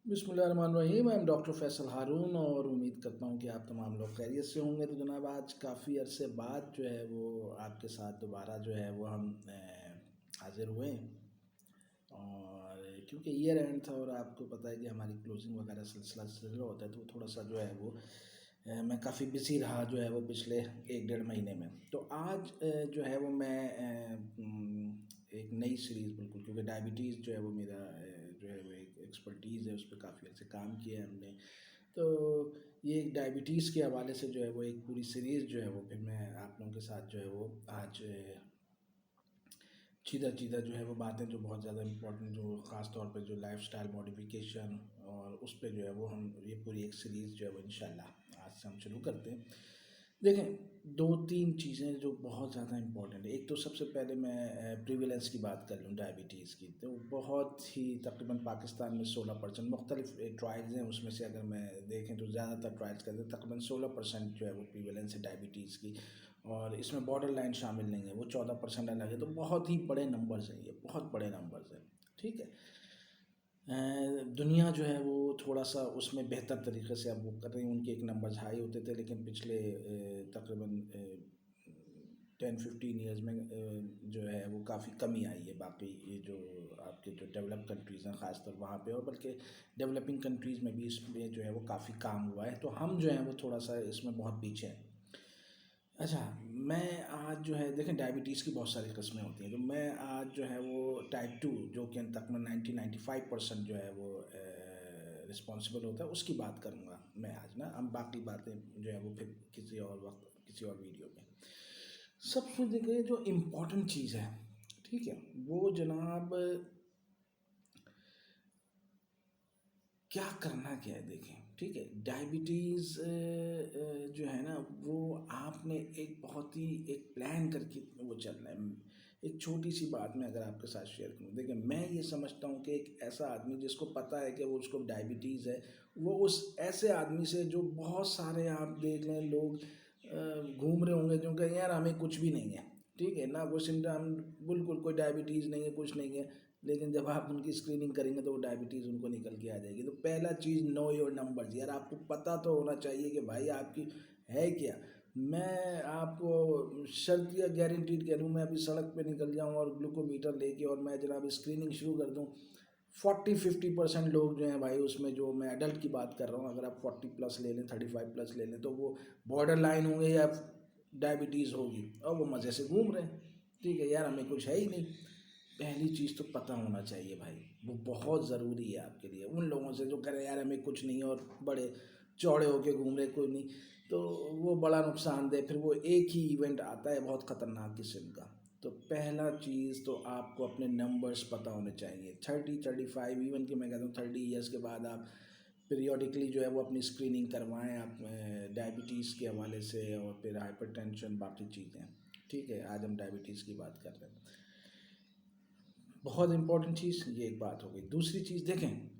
बिस्मिल्लाहिर्रहमानिर्रहीम। मैं डॉक्टर फैसल हारून और उम्मीद करता हूँ कि आप तमाम लोग खैरियत से होंगे। तो जनाब आज काफ़ी अरसे बाद जो है वो आपके साथ दोबारा जो है वो हम हाज़िर हुए हैं। और क्योंकि ईयर एंड था और आपको पता है कि हमारी क्लोजिंग वगैरह सिलसिला सिलसिला होता है, तो थोड़ा सा जो है वो मैं काफ़ी बिज़ी रहा जो है वो पिछले 1 डेढ़ महीने में। तो आज जो है वो मैं एक नई सीरीज़ बिल्कुल, क्योंकि डायबिटीज़ जो है वो मेरा जो है वो एक एक्सपर्टीज़ है, उस पर काफ़ी अच्छे काम किया है हमने। तो ये एक डायबिटीज़ के हवाले से जो है वो एक पूरी सीरीज़ जो है वो फिर मैं आप लोगों के साथ जो है वो आज सीधा सीधा जो है वो बातें जो बहुत ज़्यादा इम्पोर्टेंट, जो ख़ास तौर पे जो लाइफस्टाइल मॉडिफिकेशन और उस पे जो है वो हम ये पूरी एक सीरीज़ जो है वो इंशाल्लाह आज से हम शुरू करते हैं। देखें, 2-3 चीज़ें जो बहुत ज़्यादा इम्पोर्टेंट है। एक तो सबसे पहले मैं प्रीवलेंस की बात कर लूँ डायबिटीज़ की, तो बहुत ही तकरीबन पाकिस्तान में 16% मुख्तलिफ ट्रायल्स हैं, उसमें से अगर मैं देखें तो ज़्यादातर ट्रायल्स कहते हैं तकरीबन 16% जो है वो प्रीवलेंस है डायबिटीज़ की। और इसमें बॉर्डर लाइन शामिल नहीं है, वो 14% अलग है। तो बहुत ही बड़े नंबर्स हैं, ये बहुत बड़े नंबर्स हैं। ठीक है। दुनिया जो है वो थोड़ा सा उसमें बेहतर तरीके से अब वो कर रही है। उनके एक नंबर्स हाई होते थे, लेकिन पिछले तकरीबन 10-15 ईयर्स में जो है वो काफ़ी कमी आई है। बाकी ये जो आपके जो डेवलप कंट्रीज़ हैं ख़ासतौर वहाँ पे, और बल्कि डेवलपिंग कंट्रीज़ में भी इसमें जो है वो काफ़ी काम हुआ है। तो हम जो है वो थोड़ा सा इसमें बहुत पीछे हैं। अच्छा, मैं आज जो है देखें, डायबिटीज़ की बहुत सारी किस्में होती हैं। तो मैं आज जो है वो टाइप 2, जो कि तकरीबन 90-95% जो है वो रिस्पॉन्सिबल होता है, उसकी बात करूँगा मैं आज ना। हम बाकी बातें जो है वो फिर किसी और वक्त किसी और वीडियो में। सबसे देखिए जो इम्पोर्टेंट चीज़ है, ठीक है, वो जनाब क्या करना क्या है देखें। ठीक है, डायबिटीज़ जो है ना वो आपने एक बहुत ही एक प्लान करके वो चलना है। एक छोटी सी बात मैं अगर आपके साथ शेयर करूँ, देखिए मैं ये समझता हूँ कि एक ऐसा आदमी जिसको पता है कि वो उसको डायबिटीज़ है, वो उस ऐसे आदमी से जो बहुत सारे आप देख लें लोग घूम रहे होंगे जो कहें यार हमें कुछ भी नहीं है, ठीक है ना, कोई सिम्टम, बिल्कुल कोई डायबिटीज़ नहीं है, कुछ नहीं है। लेकिन जब आप उनकी स्क्रीनिंग करेंगे तो वो डायबिटीज़ उनको निकल के आ जाएगी। तो पहला चीज़, नो योर नंबर्स। यार आपको पता तो होना चाहिए कि भाई आपकी है क्या। मैं आपको शर्त या गारंटीड कह दूँ, मैं अभी सड़क पे निकल जाऊँ और ग्लूकोमीटर लेके और मैं जनाब स्क्रीनिंग शुरू कर दूँ, 40-50% लोग जो हैं भाई उसमें, जो मैं एडल्ट की बात कर रहा हूँ, अगर आप 40+ ले लें, 35+ ले लें, तो वो बॉर्डर लाइन होंगे या डायबिटीज़ होगी और वो मज़े से घूम रहे हैं। ठीक है, यार हमें कुछ है ही नहीं। पहली चीज़ तो पता होना चाहिए भाई, वो बहुत ज़रूरी है आपके लिए। उन लोगों से जो करें यार हमें कुछ नहीं और बड़े चौड़े होके घूम रहे, कोई नहीं, तो वो बड़ा नुकसानदेह, फिर वो एक ही इवेंट आता है बहुत ख़तरनाक किस्म का। तो पहला चीज़ तो आपको अपने नंबर्स पता होने चाहिए। 30-35, इवन कि मैं कहता हूँ 30 ईयर्स के बाद आप पीरियोडिकली जो है वो अपनी स्क्रीनिंग करवाएं आप डायबिटीज़ के हवाले से, और फिर हाइपरटेंशन, बाकी चीज़ें। ठीक है, आज हम डायबिटीज़ की बात कर रहे हैं। बहुत इंपॉर्टेंट चीज़, ये एक बात हो गई। दूसरी चीज़ देखें,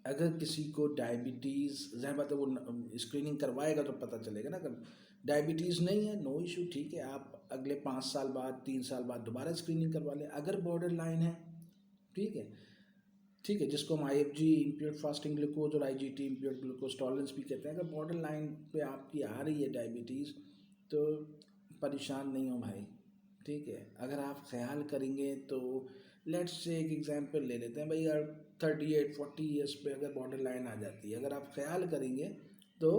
अगर किसी को डायबिटीज़, ज़ाहिर बात है वो स्क्रीनिंग करवाएगा तो पता चलेगा ना। अगर डायबिटीज़ नहीं है, नो इशू, ठीक है, आप अगले 5 साल बाद 3 साल बाद दोबारा स्क्रीनिंग करवा लें। अगर बॉर्डर लाइन है, ठीक है, ठीक है, जिसको हम IFG इम्प्योर्ड फास्टिंग ग्लूकोज और IGT इम्प्योर्ड ग्लूकोज टॉलरेंस भी कहते हैं, अगर बॉर्डर लाइन पे आपकी आ रही है डायबिटीज़, तो परेशान नहीं हो भाई। ठीक है, अगर आप ख्याल करेंगे तो लेट्स से एक एग्जांपल ले लेते हैं भाई, यार 38-40 ईयर्स पे अगर बॉर्डर लाइन आ जाती है, अगर आप ख्याल करेंगे तो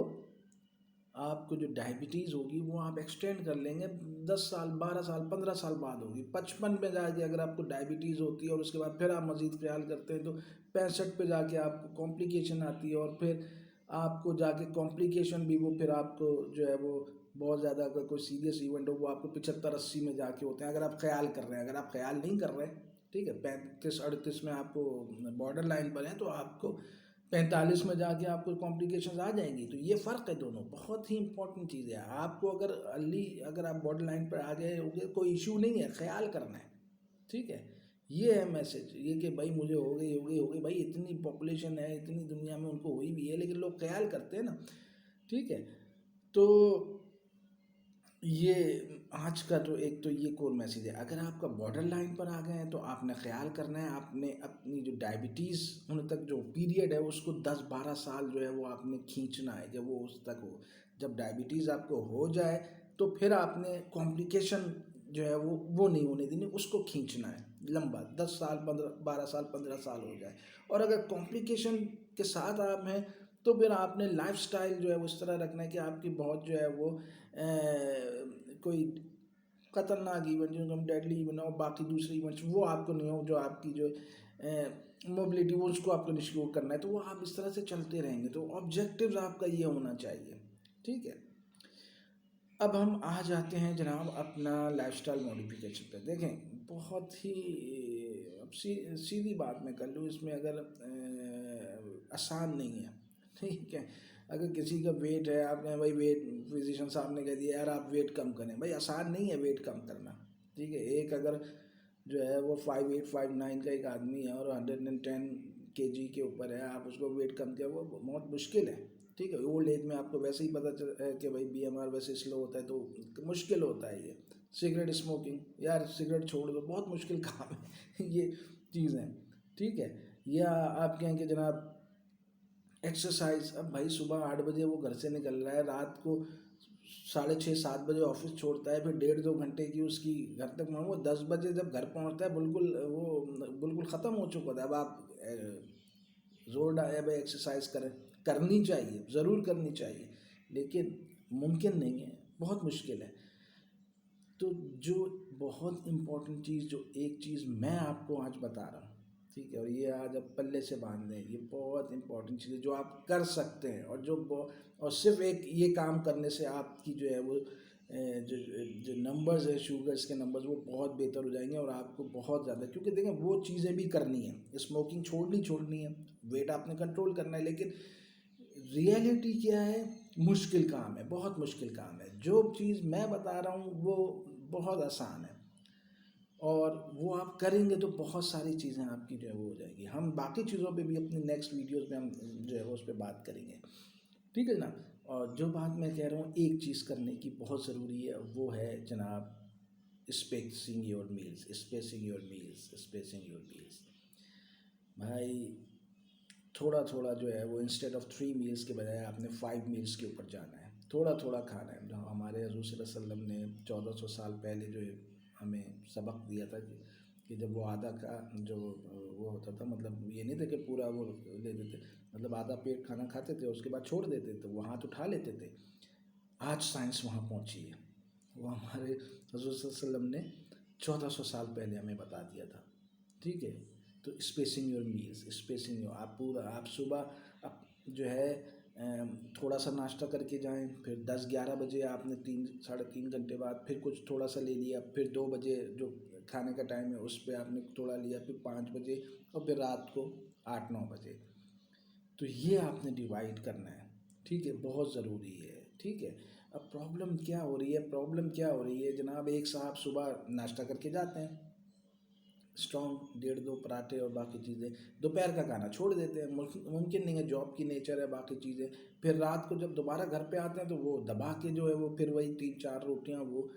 आपको जो डायबिटीज़ होगी वो आप एक्सटेंड कर लेंगे, 10 साल, 12 साल, 15 साल बाद होगी। 55 पे जाके अगर आपको डायबिटीज़ होती है और उसके बाद फिर आप मज़ीद ख्याल करते हैं तो 65 पे जाके आपको कॉम्प्लिकेशन आती है, और फिर आपको जाके कॉम्प्लिकेशन भी वो फिर आपको जो है वो बहुत ज़्यादा, अगर कोई सीरियस इवेंट हो वो आपको 75-80 में जाके होते हैं, अगर आप ख्याल कर रहे हैं। अगर आप ख्याल नहीं कर रहे, ठीक है, 35-38 में आपको बॉर्डर लाइन पर हैं, तो आपको 45 में जाके आपको कॉम्प्लिकेशंस आ जाएंगी। तो ये फ़र्क है दोनों, बहुत ही इंपॉर्टेंट चीज़ है। आपको अगर अर्ली, अगर आप बॉर्डर लाइन पर आ गए होंगे, कोई इशू नहीं है, ख्याल करना है। ठीक है, ये है मैसेज, ये कि भाई मुझे हो गई भाई, इतनी पॉपुलेशन है, इतनी दुनिया में उनको हुई भी है, लेकिन लोग ख्याल करते हैं ना। ठीक है, तो ये आज का जो एक तो ये कोर मैसेज है, अगर आपका बॉर्डर लाइन पर आ गए हैं तो आपने ख्याल करना है, आपने अपनी जो डायबिटीज़ होने तक जो पीरियड है उसको 10-12 साल जो है वो आपने खींचना है कि वो उस तक हो। जब डायबिटीज़ आपको हो जाए तो फिर आपने कॉम्प्लिकेशन जो है वो नहीं होने देनी, उसको खींचना है लंबा, 10 साल, 15-12 साल, 15 साल हो जाए। और अगर कॉम्प्लिकेशन के साथ आप हैं तो फिर आपने लाइफस्टाइल जो है वो इस तरह रखना है कि आपकी बहुत जो है वो कोई खतरनाक इवेंट जिनको हम डेडली इवेंट और बाकी दूसरे इवेंट्स वो आपको नहीं हो, जो आपकी जो मोबिलिटी वो उसको आपको निश्चित करना है, तो वो आप इस तरह से चलते रहेंगे। तो ऑब्जेक्टिव्स आपका ये होना चाहिए, ठीक है। अब हम आ जाते हैं जनाब अपना लाइफस्टाइल मॉडिफिकेशन पे। देखें बहुत ही अब सीधी बात मैं कर लूँ इसमें, अगर आसान नहीं है, ठीक है। अगर किसी का वेट है, आपने भाई वेट, फिजिशियन साहब ने कह दिया यार आप वेट कम करें, भाई आसान नहीं है वेट कम करना, ठीक है। एक अगर जो है वो 5'8", 5'9" का एक आदमी है और 110 kg के ऊपर है, आप उसको वेट कम किया, वो बहुत मुश्किल है, ठीक है। ओल्ड एज में आपको वैसे ही पता चल है कि भाई BMR वैसे स्लो होता है, तो मुश्किल होता है ये। सिगरेट स्मोकिंग, यार सिगरेट छोड़ दो, बहुत मुश्किल काम है ये चीज़ें, ठीक है। या आप कहें कि जनाब एक्सरसाइज, अब भाई सुबह 8 बजे वो घर से निकल रहा है, रात को 6:30-7 बजे ऑफिस छोड़ता है, फिर 1.5-2 घंटे की उसकी घर तक पहुँच, वो 10 बजे जब घर पहुँचता है बिल्कुल वो बिल्कुल ख़त्म हो चुका था। अब आप जोर डाले भाई एक्सरसाइज करें, करनी चाहिए, ज़रूर करनी चाहिए, लेकिन मुमकिन नहीं है, बहुत मुश्किल है। तो जो बहुत इम्पोर्टेंट चीज़, जो एक चीज़ मैं आपको आज बता रहा हूँ, ठीक है, और ये आज आप पल्ले से बांध दें, ये बहुत इम्पोर्टेंट चीज़ है जो आप कर सकते हैं, और और सिर्फ एक ये काम करने से आपकी जो है वो जो जो नंबर्स है, शुगर्स के नंबर्स, वो बहुत बेहतर हो जाएंगे, और आपको बहुत ज़्यादा, क्योंकि देखें वो चीज़ें भी करनी है, स्मोकिंग छोड़नी है, वेट आपने कंट्रोल करना है, लेकिन रियलिटी क्या है, मुश्किल काम है, बहुत मुश्किल काम है। जो चीज़ मैं बता रहा हूँ वो बहुत आसान है, और वो आप करेंगे तो बहुत सारी चीज़ें आपकी जो है वो हो जाएगी। हम बाकी चीज़ों पे भी अपनी नेक्स्ट वीडियोस में हम जो है वो उस पर बात करेंगे, ठीक है जनाब। और जो बात मैं कह रहा हूँ एक चीज़ करने की बहुत ज़रूरी है, वो है जनाब spacing your meals, spacing your meals, spacing your meals. भाई थोड़ा थोड़ा जो है वो इंस्टेड ऑफ 3 मील्स के बजाय आपने 5 मील्स के ऊपर जाना है, थोड़ा थोड़ा खाना है। जो हमारे हजूर सल्लल्लाहु अलैहि वसल्लम ने 1400 साल पहले जो है हमें सबक दिया था कि जब वो आधा का जो वो होता था, मतलब ये नहीं था कि पूरा वो ले देते, मतलब आधा पेट खाना खाते थे उसके बाद छोड़ देते थे, वो हाथ उठा लेते थे। आज साइंस वहाँ पहुँची है, वो हमारे हजूर सल्लल्लाहु अलैहि वसल्लम ने 1400 साल पहले हमें बता दिया था, ठीक है। तो spacing your meals, spacing your, आप पूरा आप सुबह आप जो है थोड़ा सा नाश्ता करके जाएं, फिर 10-11 बजे आपने 3-3.5 घंटे बाद फिर कुछ थोड़ा सा ले लिया, फिर 2 बजे जो खाने का टाइम है उस पर आपने थोड़ा लिया, फिर 5 बजे, और फिर रात को 8-9 बजे। तो ये आपने डिवाइड करना है, ठीक है, बहुत ज़रूरी है, ठीक है। अब प्रॉब्लम क्या हो रही है, प्रॉब्लम क्या हो रही है जनाब, एक साहब सुबह नाश्ता करके जाते हैं, स्ट्रॉन्ग 1.5-2 पराठे और बाकी चीज़ें, दोपहर का खाना छोड़ देते हैं, मुमकिन नहीं है, जॉब की नेचर है, बाकी चीज़ें, फिर रात को जब दोबारा घर पे आते हैं तो वो दबा के जो है वो फिर वही 3-4 रोटियां, वो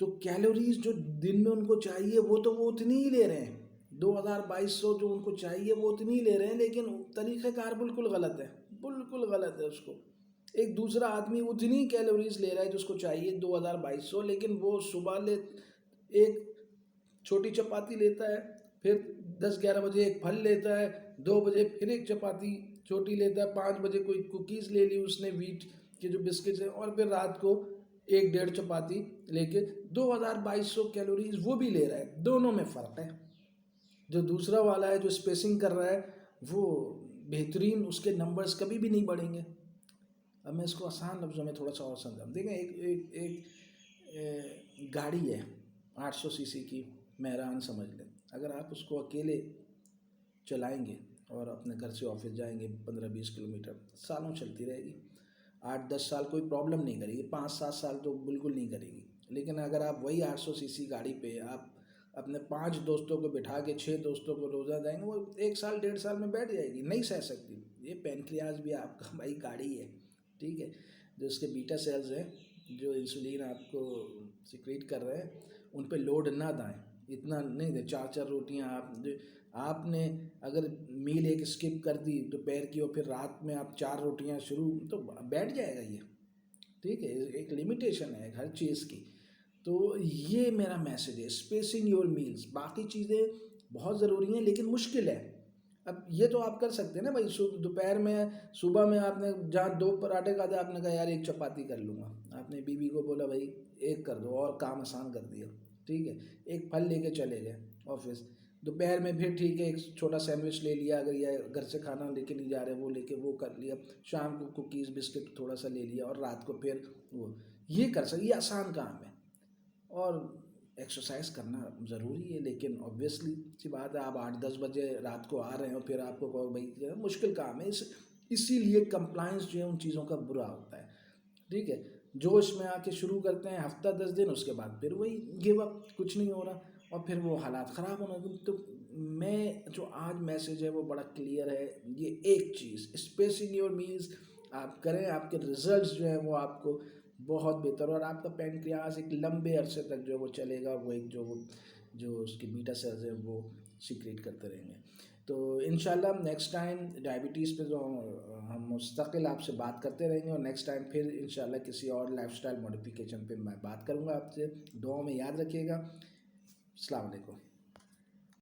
तो कैलोरीज जो दिन में उनको चाहिए वो तो वो उतनी ही ले रहे हैं, 2200 जो उनको चाहिए वो उतनी ही ले रहे हैं, लेकिन तरीक़ेकार बिल्कुल गलत है, बिल्कुल गलत है। उसको एक दूसरा आदमी उतनी कैलोरीज ले रहा है जिसको चाहिए 2200, लेकिन वो सुबह ले एक छोटी चपाती लेता है, फिर 10-11 बजे एक फल लेता है, 2 बजे फिर एक चपाती छोटी लेता है, 5 बजे कोई कुकीज़ ले ली उसने, वीट के जो बिस्किट्स हैं, और फिर रात को 1-1.5 चपाती लेके 2200 कैलोरीज वो भी ले रहा है, दोनों में फ़र्क है। जो दूसरा वाला है जो स्पेसिंग कर रहा है वो बेहतरीन, उसके नंबर्स कभी भी नहीं बढ़ेंगे। अब मैं इसको आसान लफ्ज़ों में थोड़ा सा और समझाऊँ, देखें एक एक एक गाड़ी है 800 सीसी की, मेहरान समझ लें, अगर आप उसको अकेले चलाएंगे और अपने घर से ऑफिस जाएंगे 15-20 किलोमीटर, सालों चलती रहेगी, 8-10 साल कोई प्रॉब्लम नहीं करेगी, 5-7 साल तो बिल्कुल नहीं करेगी। लेकिन अगर आप वही 800 सीसी गाड़ी पे आप अपने 5 दोस्तों को बिठा के 6 दोस्तों को रोज़ा जाएंगे, वो 1 साल 1.5 साल में बैठ जाएगी, नहीं सह सकती। ये पेनक्रियाज भी आपका भाई गाड़ी है, ठीक है, जो उसके बीटा सेल्स हैं जो इंसुलिन आपको सिक्रीट कर रहे हैं उन पे लोड ना दाएं, इतना नहीं दे। 4 4 रोटियां आपने अगर मील एक स्किप कर दी दोपहर की और फिर रात में आप 4 रोटियां शुरू, तो बैठ जाएगा ये। ठीक है, एक लिमिटेशन है हर चीज़ की। तो ये मेरा मैसेज है, स्पेसिंग योर मील्स। बाकी चीज़ें बहुत ज़रूरी हैं लेकिन मुश्किल है। अब ये तो आप कर सकते हैं ना भाई, दोपहर में, सुबह में आपने जहाँ 2 पराठे खाते आपने कहा यार एक चपाती कर लूँगा, आपने बीवी को बोला भाई एक कर दो और काम आसान कर दिया। ठीक है, एक फल लेके चले गए ऑफिस। दोपहर में फिर ठीक है एक छोटा सैंडविच ले लिया, अगर ये घर से खाना लेके नहीं जा रहे वो लेके वो कर लिया। शाम को कुकीज़ बिस्किट थोड़ा सा ले लिया और रात को फिर वो, ये कर सकते, ये आसान काम है। और एक्सरसाइज करना ज़रूरी है लेकिन ऑब्वियसली सी बात है, आप 8 10 बजे रात को आ रहे हैं और फिर आपको कहो भाई, मुश्किल काम है। इसीलिए कंप्लायंस जो है उन चीज़ों का बुरा होता है। ठीक है, जोश में आके शुरू करते हैं हफ्ता 10 दिन, उसके बाद फिर वही गिव अप, कुछ नहीं हो रहा और फिर वो हालात ख़राब होना। तो मैं जो आज मैसेज है वो बड़ा क्लियर है, ये एक चीज़, स्पेसिंग योर मील्स आप करें, आपके रिजल्ट्स जो हैं वो आपको बहुत बेहतर, और आपका पैंक्रियाज एक लंबे अरसे तक जो वो चलेगा, वो एक जो उसकी बीटा सेल्स हैं वो सीक्रेट करते रहेंगे। तो इंशाल्लाह नेक्स्ट टाइम डायबिटीज़ पे जो हम मुस्तकिल आपसे बात करते रहेंगे, और नेक्स्ट टाइम फिर इंशाल्लाह किसी और लाइफस्टाइल मॉडिफिकेशन पे मैं बात करूँगा आपसे। दुआ में याद रखिएगा। अस्सलाम वालेकुम।